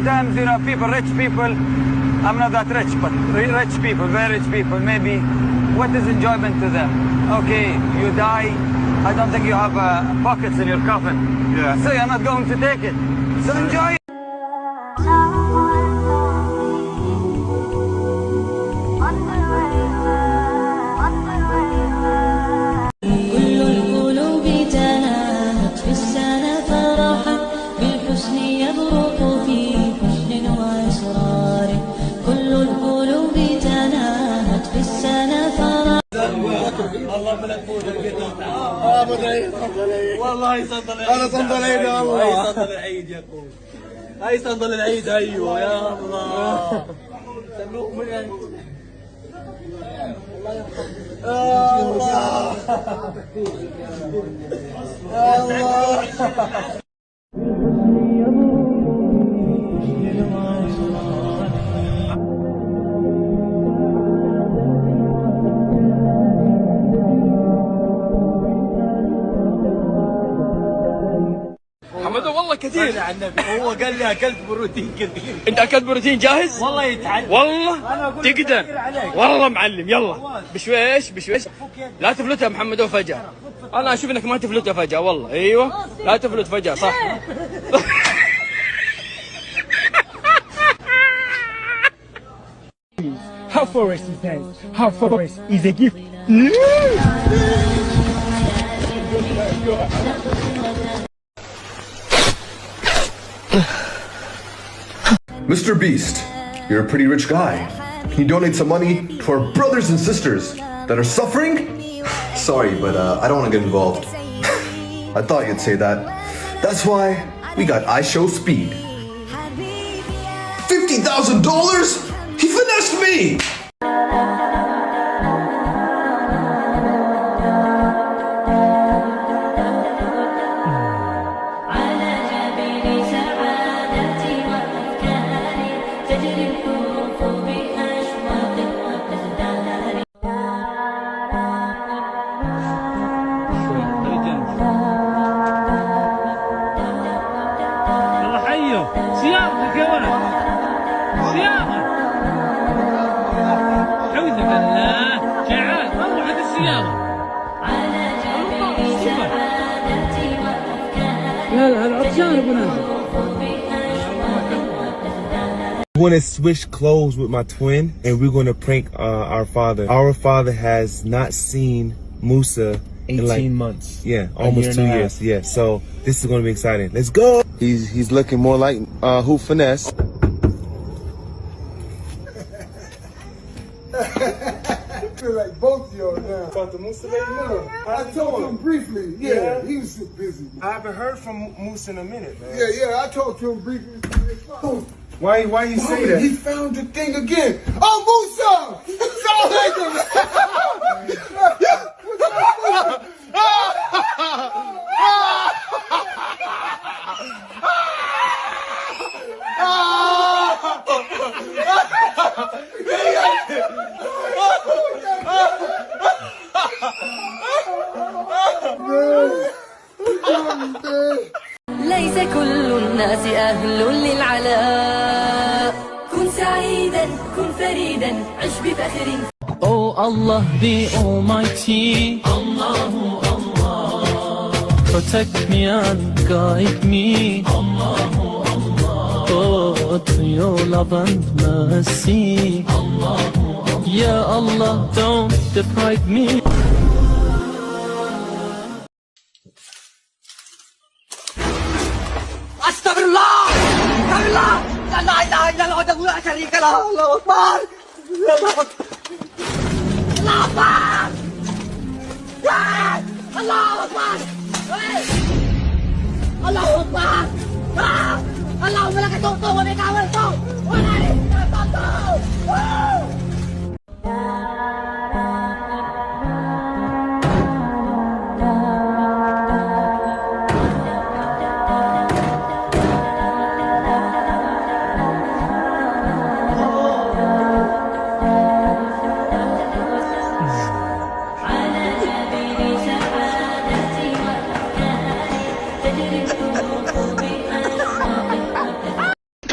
sometimes, you know, people, rich people, I'm not that rich, but rich people, very rich people, maybe, what is enjoyment to them? Okay, you die, I don't think you have pockets in your coffin. Yeah. So you're not going to take it. So enjoy it. والله هاي صندل العيد. انا صندل العيد والله. هاي صندل العيد يا اخوي. هاي صندل العيد ايوه يا الله. سلوك من الله الله. محمد والله كثير على النبي هو قال لي اكلت بروتين كثير. انت اكلت بروتين جاهز؟ والله يتعلم والله تقدر والله معلم. يلا بشويش بشويش لا تفلتها محمد فجأة. انا اشوف انك ما تفلتها فجأة والله. ايوه لا تفلت فجأة صح. How forest is nice. How forest is a gift. Mr. Beast, you're a pretty rich guy. Can you donate some money to our brothers and sisters that are suffering? Sorry, but I don't want to get involved. I thought you'd say that. That's why we got iShow Speed. $50,000? He finessed me! سيارتك يا ولد سيارة حوذ بالله شعال طلع هذه السيارة لا لا العطشان ابو نازل. I'm going to switch clothes with my twin and we're going to prank our father. Our father has not seen Musa in 18 months. Yeah, almost 2 years. Yeah, so this is going to be exciting. Let's go. He's looking more like who finesse. I feel like both of y'all now. About the Musa lady? No, I talked to him briefly. Yeah, he was busy. I haven't heard from Musa in a minute, man. Yeah, I talked to him briefly. Why you say that? He found the thing again. Oh, Musa! Salam alaikum! ليس كل الناس أهل للعلاء. كن سعيدا كن فريدا عش بفخر. Oh Allah the Almighty, Allahu Allah, protect me and guide me, Allahu Allah, oh to your love and mercy, Allahu Allah, Ya Allah don't deprive me. استغفر الله استغفر الله لا اله الا الله وحده لا شريك له الله اكبر الله اكبر الله اكبر الله اكبر اللهم لك تؤتى وبك عملت وانا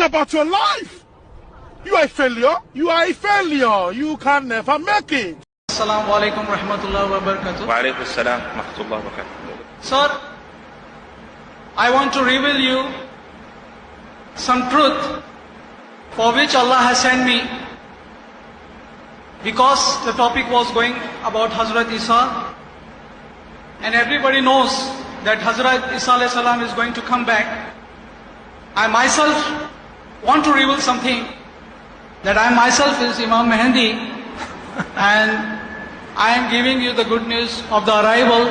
about your life. You are a failure. You are a failure. You can never make it. Assalamu alaikum rahmatullahi wa barakatuh. Wa alaikum assalam rahmatullahi wa barakatuh. Sir, I want to reveal you some truth for which Allah has sent me. Because the topic was going about Hazrat Isa, and everybody knows that Hazrat Isa alayhi salam is going to come back. I myself want to reveal something, that I myself is Imam Mehdi, and I am giving you the good news of the arrival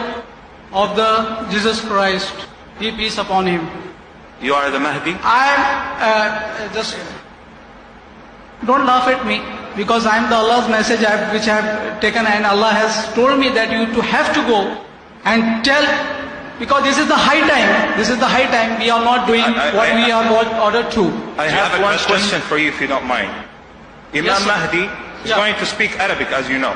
of the Jesus Christ, be peace upon him. You are the Mahdi? I am just, don't laugh at me, because I am the Allah's message which I have taken, and Allah has told me that you have to go and tell, because this is the high time. This is the high time. We are not doing what we are ordered to. I have one question for you, if you don't mind. Imam Yes, sir. Mahdi is going to speak Arabic, as you know.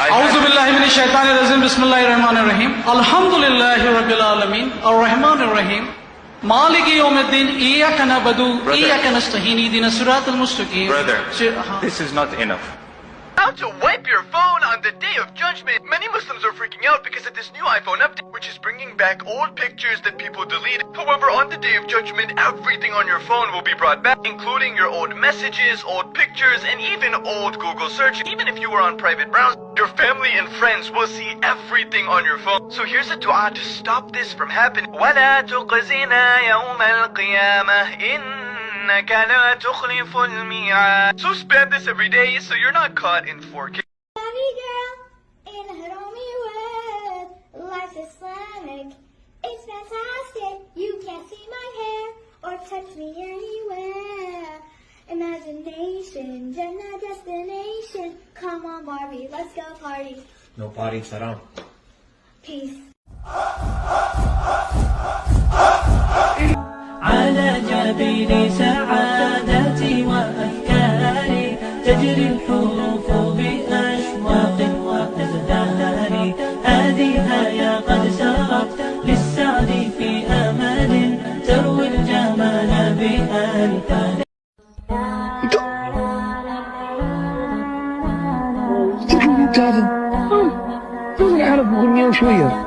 أعوذ بالله من الشيطان الرجيم بسم الله الرحمن الرحيم الحمد لله رب العالمين الرحمن الرحيم مالك يوم الدين إياك نعبد وإياك نستعين اهدنا الصراط المستقيم. Brother, this is not enough. How to wipe your phone on the Day of Judgment. Many Muslims are freaking out because of this new iPhone update, which is bringing back old pictures that people deleted. However, on the Day of Judgment, everything on your phone will be brought back, including your old messages, old pictures, and even old Google search. Even if you were on private browse, your family and friends will see everything on your phone. So here's a dua to stop this from happening. وَلَا تُخْزِنَا يَوْمَ الْقِيَامَةِ إنك لا تخلف الميعاد. So spam this every day so you're not caught in 4K. In a Haromi world, life's Islamic. It's fantastic. You can't see my hair or touch me anywhere. Imagination, jannah destination. Come on, Barbie, let's go party. No party, salam. Peace. على جبين سعادتي وأفكاري تجري الحروف بأشواق وأزداني هذه يا قد سرت للسعد في أمل تروي الجمال بألفان. هذا العرب غنية وشوية.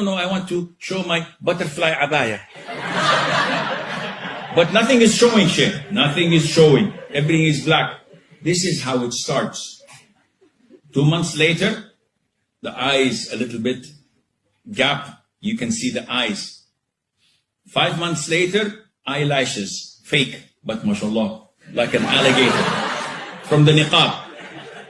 No, I want to show my butterfly abaya. But nothing is showing, Sheikh. Nothing is showing. Everything is black. This is how it starts. 2 months later, the eyes a little bit gap. You can see the eyes. 5 months later, eyelashes. Fake, but mashallah, like an alligator. From the niqab.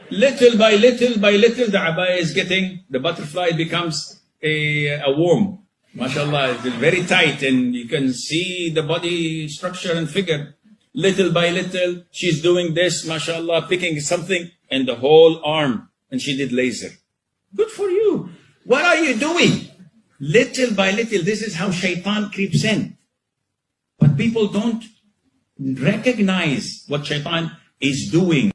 Little by little by little, the abaya is getting, the butterfly becomes a worm. MashaAllah, it's very tight and you can see the body structure and figure. Little by little, she's doing this, MashaAllah, picking something and the whole arm. And she did laser. Good for you. What are you doing? Little by little, this is how shaitan creeps in. But people don't recognize what shaitan is doing.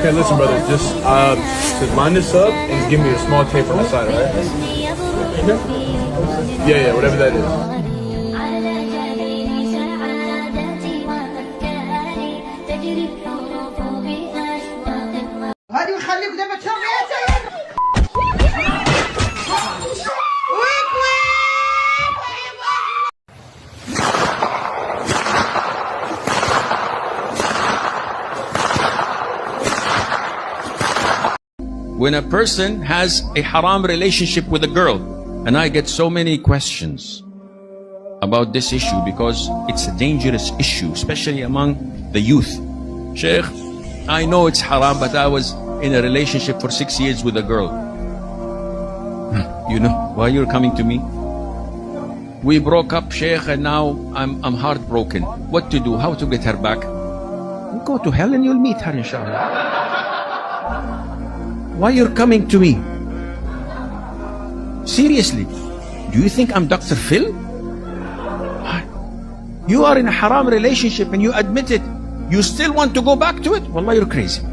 Okay, listen, brother. Just line this up and give me a small tape on the side, alright? Yeah, whatever that is. When a person has a haram relationship with a girl, and I get so many questions about this issue because it's a dangerous issue, especially among the youth. Sheikh, I know it's haram, but I was in a relationship for 6 years with a girl. You know why you're coming to me? We broke up, Sheikh, and now I'm heartbroken. What to do? How to get her back? Go to hell and you'll meet her, inshallah. Why you're coming to me? Seriously, do you think I'm Dr. Phil? You are in a haram relationship and you admit it. You still want to go back to it? Wallah, you're crazy.